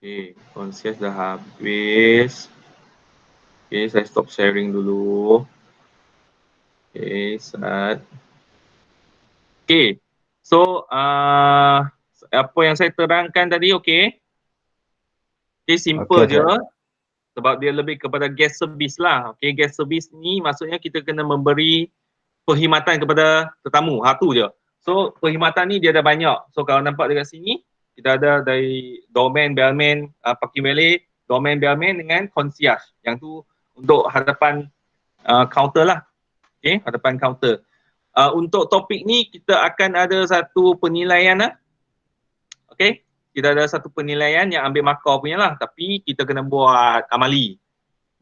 Okay, concierge dah habis. Okay, saya stop sharing dulu. Okay, start. Okay, so apa yang saya terangkan tadi, okay. Okay, simple je. Sebab dia lebih kepada guest service lah. Okay, guest service ni maksudnya kita kena memberi perkhidmatan kepada tetamu. Tu je. So, perkhidmatan ni dia ada banyak. So, kalau nampak dekat sini, kita ada dari doorman, bellman, parking valet, doorman, bellman dengan concierge. Yang tu untuk hadapan counter lah. Okay, hadapan counter. Untuk topik ni kita akan ada satu penilaian lah. Okay, kita ada satu penilaian yang ambil markah punya lah. Tapi kita kena buat amali.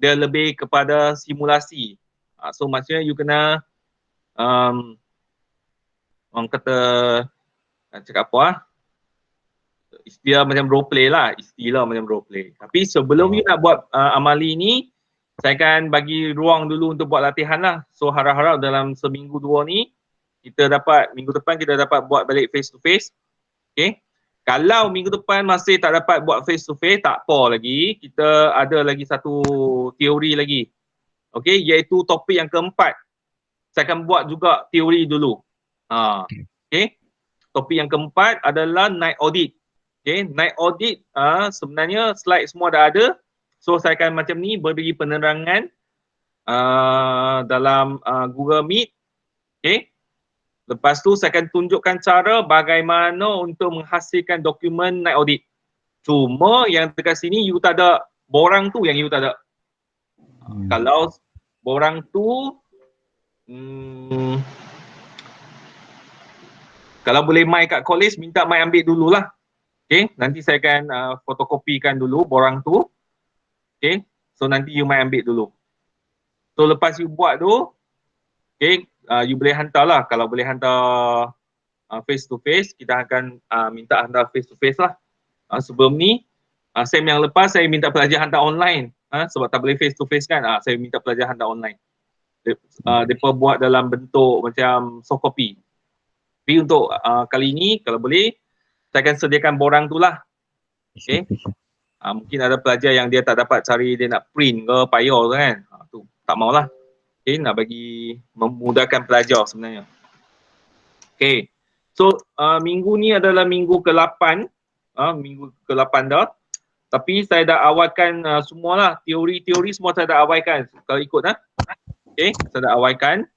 Dia lebih kepada simulasi. So maksudnya you kena orang kata cakap apa istilah macam role play lah, istilah macam role play. Tapi sebelum you nak buat amali ni, saya akan bagi ruang dulu untuk buat latihan lah. So harap-harap dalam seminggu dua ni, kita dapat, minggu depan kita dapat buat balik face to face. Okay. Kalau minggu depan masih tak dapat buat face to face, tak apa lagi. Kita ada lagi satu teori lagi. Okay, iaitu topik yang keempat. Saya akan buat juga teori dulu. Okay. Topik yang keempat adalah night audit. Okay, night audit sebenarnya slide semua dah ada. So saya akan macam ni beri penerangan dalam Google Meet. Okay. Lepas tu saya akan tunjukkan cara bagaimana untuk menghasilkan dokumen night audit. Cuma yang dekat sini you tak ada borang tu yang you tak ada. Kalau borang tu kalau boleh mai kat college, minta mai ambil dululah. Okay, nanti saya akan fotokopikan dulu borang tu. Okay, so nanti you mai ambil dulu. So lepas you buat tu, okay, you boleh hantar lah. Kalau boleh hantar face to face, kita akan minta hantar face to face lah. Sebelum ni, SEM yang lepas saya minta pelajar hantar online. Sebab tak boleh face to face kan, saya minta pelajar hantar online. Mereka buat dalam bentuk macam soft copy. Tapi untuk kali ini, kalau boleh, saya akan sediakan borang tu lah. Okay. Mungkin ada pelajar yang dia tak dapat cari, dia nak print ke, payah ke kan. Tu tak maulah. Okay, nak bagi memudahkan pelajar sebenarnya. Okay. So, minggu ni adalah minggu ke-8. Minggu ke-8 dah. Tapi saya dah awalkan semualah. Teori-teori semua saya dah awalkan. Kalau ikut okay, saya dah awalkan.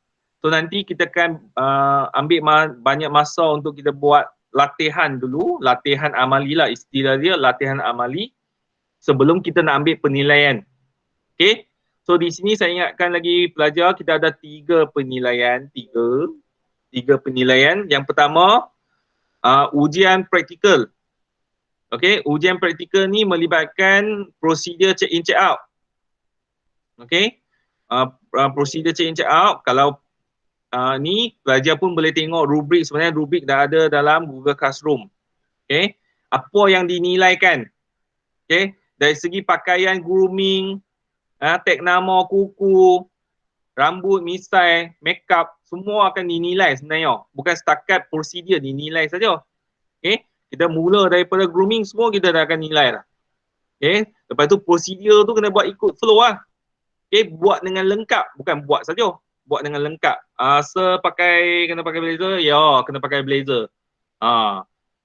So nanti kita akan ambil banyak masa untuk kita buat latihan dulu. Latihan amali lah istilah dia, latihan amali. Sebelum kita nak ambil penilaian. Okay. So di sini saya ingatkan lagi pelajar, kita ada 3 penilaian. 3 penilaian. Yang pertama, ujian praktikal. Okay, ujian praktikal ni melibatkan prosedur check in check out. Okay. Prosedur check in check out, kalau ni pelajar pun boleh tengok rubrik, sebenarnya rubrik dah ada dalam Google Classroom. Okay. Apa yang dinilaikan? Okay. Dari segi pakaian, grooming, tag nama, kuku, rambut, misai, makeup, semua akan dinilai sebenarnya. Bukan setakat prosedur dinilai saja. Okay. Kita mula daripada grooming, semua kita dah akan nilai lah. Okay. Lepas tu prosedur tu kena buat ikut flow lah. Okay. Buat dengan lengkap, bukan buat saja. Buat dengan lengkap. Kena pakai blazer? Ya, kena pakai blazer.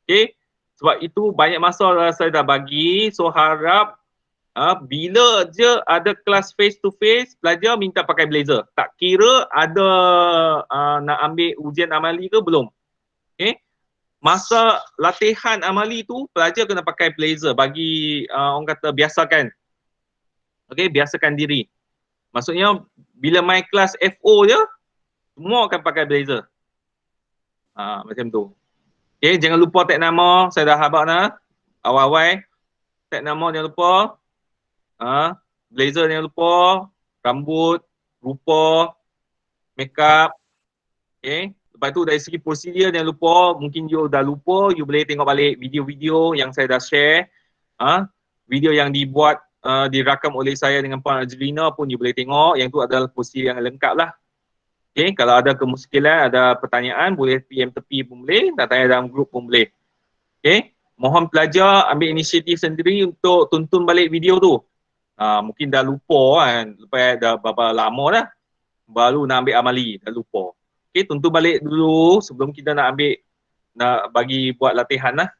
Okay. Sebab itu banyak masa saya dah bagi. So harap bila je ada kelas face to face, pelajar minta pakai blazer. Tak kira ada nak ambil ujian amali ke belum. Okay. Masa latihan amali tu, pelajar kena pakai blazer. Bagi orang kata biasakan. Okay, biasakan diri. Maksudnya bila main kelas FO je, semua akan pakai blazer. Macam tu. Okay, jangan lupa tag nama. Saya dah habaq dah. Awal-awal. Tag nama jangan lupa. Blazer jangan lupa. Rambut, rupa, makeup. Okay. Lepas tu dari segi prosedur jangan lupa. Mungkin you dah lupa. You boleh tengok balik video-video yang saya dah share. Video yang dibuat dirakam oleh saya dengan Puan Angelina pun you boleh tengok. Yang tu adalah prosedur yang lengkap lah. Okay, kalau ada kemuskilan, ada pertanyaan, boleh PM tepi pun boleh, nak tanya dalam grup pun boleh. Okay, mohon pelajar ambil inisiatif sendiri untuk tonton balik video tu. Mungkin dah lupa kan, lepas dah berapa lama dah, baru nak ambil amali, dah lupa. Okay, tonton balik dulu sebelum kita nak ambil, nak bagi buat latihan lah.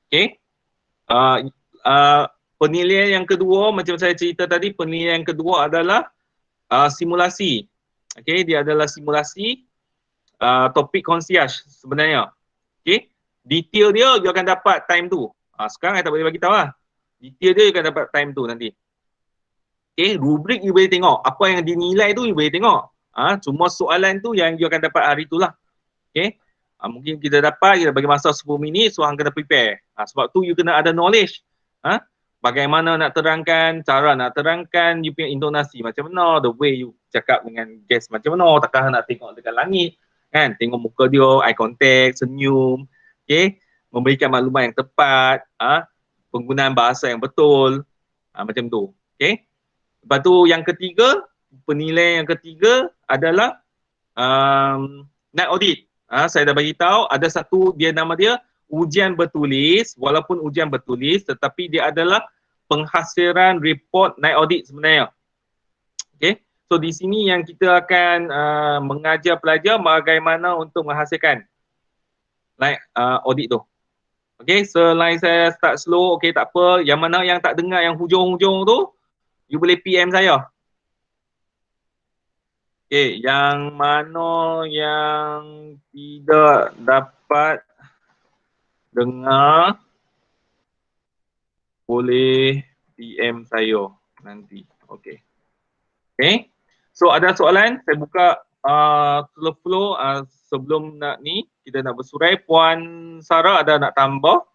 Okay, penilaian yang kedua, macam saya cerita tadi, penilaian yang kedua adalah simulasi. Okay, dia adalah simulasi topik concierge sebenarnya. Okay, detail dia you akan dapat time tu. Sekarang saya tak boleh bagi tahu lah. Detail dia you akan dapat time tu nanti. Okay, rubrik you boleh tengok. Apa yang dinilai tu you boleh tengok. Cuma soalan tu yang you akan dapat hari tu lah. Okay, mungkin kita dapat, kita bagi masa 10 minit, so hang kena prepare. Sebab tu you kena ada knowledge. Bagaimana nak terangkan, cara nak terangkan, you punya intonasi macam mana, the way you cakap dengan guest macam mana, takkan nak tengok dekat langit, kan, tengok muka dia, eye contact, senyum, okay, memberikan maklumat yang tepat, penggunaan bahasa yang betul, macam tu, okay. Lepas tu yang ketiga, penilaian yang ketiga adalah night audit. Saya dah bagi tahu ada satu, dia nama dia ujian bertulis, walaupun ujian bertulis tetapi dia adalah penghasilan report night audit sebenarnya. Okay, so di sini yang kita akan mengajar pelajar bagaimana untuk menghasilkan night audit tu. Okay, selain saya start slow, okay tak apa, yang mana yang tak dengar yang hujung-hujung tu, you boleh PM saya. Okay, yang mana yang tidak dapat dengar boleh PM saya nanti. Okay. Okay. So ada soalan? Saya buka flow sebelum nak ni kita nak bersurai. Puan Sarah ada nak tambah?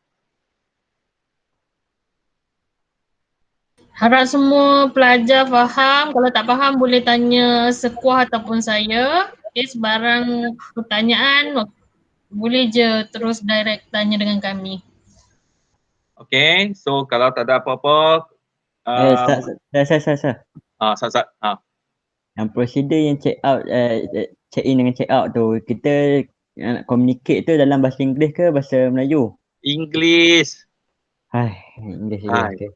Harap semua pelajar faham. Kalau tak faham boleh tanya Sekuah ataupun saya. Okay, sebarang pertanyaan boleh je terus direct tanya dengan kami. Okay, so kalau tak ada apa-apa, Sat. Sat. Yang prosedur yang check out, check in dengan check out tu, kita nak communicate tu dalam bahasa Inggeris ke bahasa Melayu? English. Hai, Inggeris je. Hai. Okay.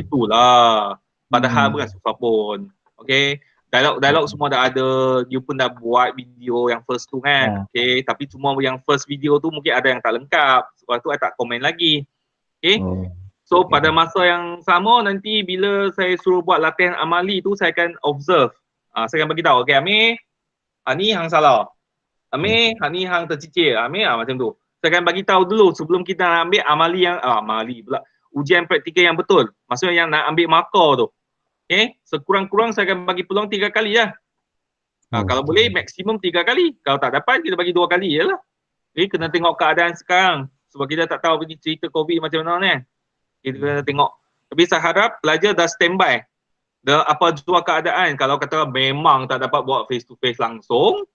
Itulah. Padahal bukan susah pun. Okay. Dialog semua dah ada. You pun dah buat video yang first tu kan. Okay. Tapi cuma yang first video tu mungkin ada yang tak lengkap. Sebab tu I tak komen lagi. Okay. So pada masa yang sama nanti bila saya suruh buat latihan amali tu saya akan observe. Saya akan bagi tahu. Okay Amir, ni hang salah. Amir, ni hang tercicir. Amir macam tu. Saya akan bagi tahu dulu sebelum kita ambil amali yang amali pula. Ujian praktikal yang betul. Maksudnya yang nak ambil markah tu. Okay. Sekurang-kurang saya akan bagi peluang 3 kali lah. Kalau boleh maksimum 3 kali. Kalau tak dapat kita bagi 2 kali je lah. Okay. Kena tengok keadaan sekarang. Sebab kita tak tahu ni cerita COVID macam mana ni. Kita kena tengok. Tapi saya harap pelajar dah standby. Dah apa jua keadaan. Kalau kata memang tak dapat buat face to face langsung.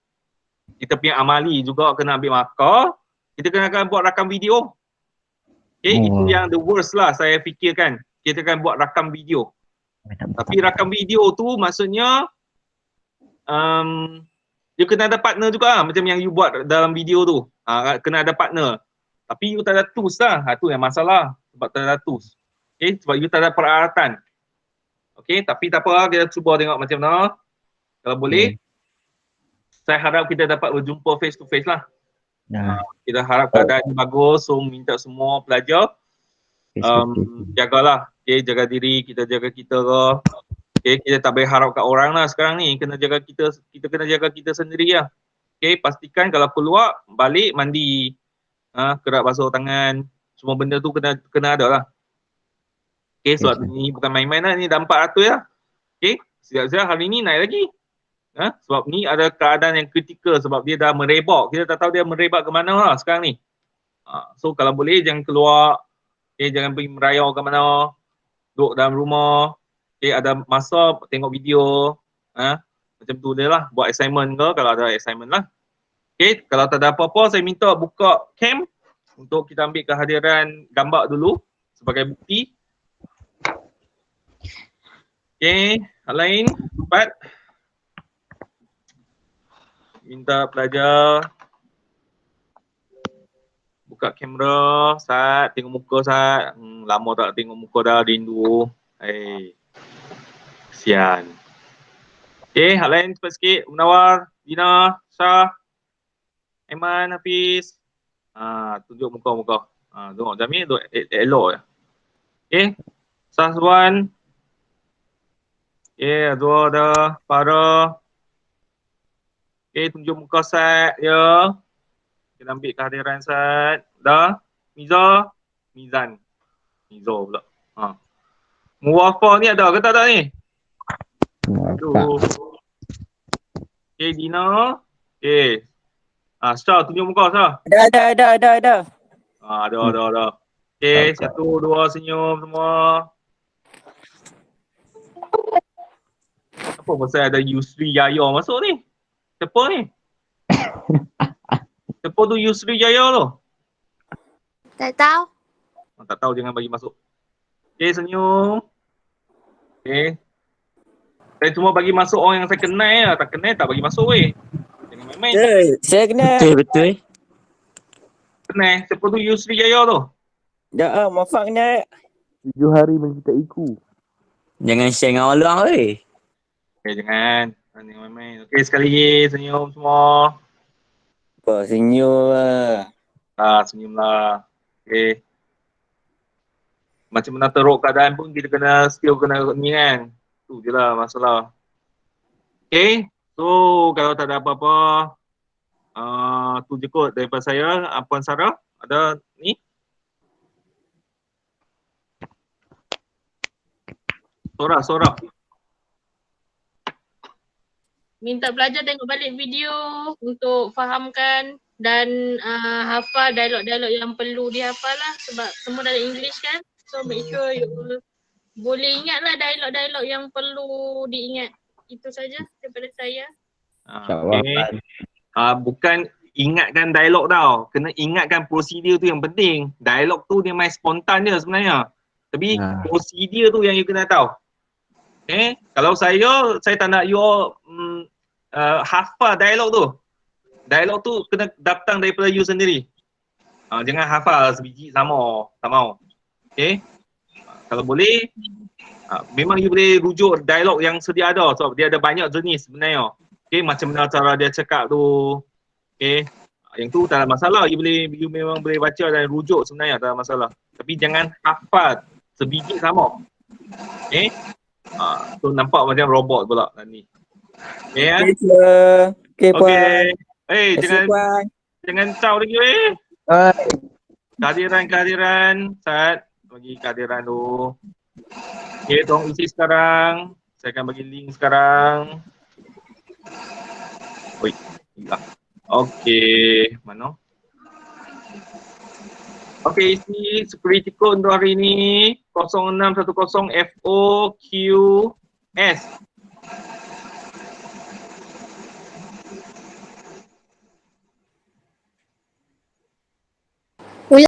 Kita punya amali juga kena ambil markah. Kita kena akan buat rakam video. Okay, itu yang the worst lah saya fikirkan. Kita akan buat rakam video. Tapi rakam video tu maksudnya you kena ada partner juga lah, macam yang you buat dalam video tu. Kena ada partner. Tapi you tak ada tools lah. Tu yang masalah. Sebab tak ada tools. Okay, sebab you tak ada peralatan. Okay, tapi tak apa, kita cuba tengok macam mana. Kalau boleh, saya harap kita dapat berjumpa face to face lah. Kita harap keadaan bagus, so minta semua pelajar jagalah, okay, jaga diri, kita jaga kita ke. Okay, kita tak boleh harap kat orang lah sekarang ni, kena jaga kita kena jaga kita sendiri lah. Okay, pastikan kalau keluar, balik, mandi, kerap basuh tangan, semua benda tu kena ada lah. Okay, sebab ni bukan main-main lah, ni dah 400 lah. Okay, siap-siap hari ni naik lagi. Sebab ni ada keadaan yang kritikal sebab dia dah merebak. Kita tak tahu dia merebak ke mana lah sekarang ni. So kalau boleh jangan keluar. Okay, jangan pergi merayau ke mana. Duduk dalam rumah. Okay, ada masa tengok video. Macam tu dia lah. Buat assignment ke kalau ada assignment lah. Okay, kalau tak ada apa-apa saya minta buka cam. Untuk kita ambil kehadiran gambar dulu. Sebagai bukti. Okay, hal lain. Cepat. Minta pelajar buka kamera, Sat, tengok muka Sat. Lama tak tengok muka dah, rindu. Kesian. Okay, hal lain cepat sikit. Munawar, Dina, Syah, Aiman, Hafiz. Tunjuk muka-muka. Tengok Jamil, elok je. Okay, Sahwan. Okay, Azwar dah, Farah. Okay, tunjuk muka Sat ya. Kita ambil kehadiran Sat. Dah? Miza? Mizan. Miza pula. Muwafah ni ada ke tak ada ni? Aduh. Okay, Dina. Okay. Syah, tunjuk muka Syah. Ada. Ada. Okay, 1, 2, senyum semua. Apa pasal ada Yusri Yaya masuk ni? Siapa ni? Siapa tu Yusri Jaya tu? Tak tahu. Tak tahu, jangan bagi masuk. Okay, senyum. Okay. Saya cuma bagi masuk orang yang saya kenal lah. Tak kenal tak bagi masuk weh. Jangan main-main. Saya kenal. Betul. Kenal. Siapa tu Yusri Jaya tu? Dah Muaffaq kenal. 7 hari mencintai iku. Jangan share dengan orang weh. Okay, jangan. Jangan main-main. Okay, sekali lagi. Senyum semua. Apa senyum lah. Senyum lah. Okay. Macam mana teruk keadaan pun kita kena still kena ni kan. Tu je lah masalah. Okay. So kalau tak ada apa-apa, tu je kot daripada saya. Puan Sarah, ada ni? Sora. Minta pelajar tengok balik video untuk fahamkan dan hafal dialog-dialog yang perlu dihafal lah sebab semua dalam English kan. So make sure you boleh ingatlah dialog-dialog yang perlu diingat. Itu saja daripada saya. Okay. Bukan ingatkan dialog tau. Kena ingatkan prosedur tu yang penting. Dialog tu dia main spontan je sebenarnya. Tapi prosedur tu yang you kena tahu. Okay. Kalau saya tak nak you all hafal dialog tu. Dialog tu kena datang daripada you sendiri. Jangan hafal sebiji sama. Tak mau. Okay. Kalau boleh, memang you boleh rujuk dialog yang sedia ada sebab dia ada banyak jenis sebenarnya. Okay, macam mana cara dia cakap tu. Okay, yang tu tak ada masalah. You memang boleh baca dan rujuk sebenarnya, tak ada masalah. Tapi jangan hafal sebiji sama. Okay, so nampak macam robot pula ni. Okay, Okay, sir. Okay, Puan. okay. Hey, Terima kasih, Puan. jangan caw lagi Kehadiran Sat. Bagi kehadiran tu. Okay, tolong isi sekarang. Saya akan bagi link sekarang. Oi, hilang. Okay, mana? Okay, isi security code untuk hari ni 0610 FOQS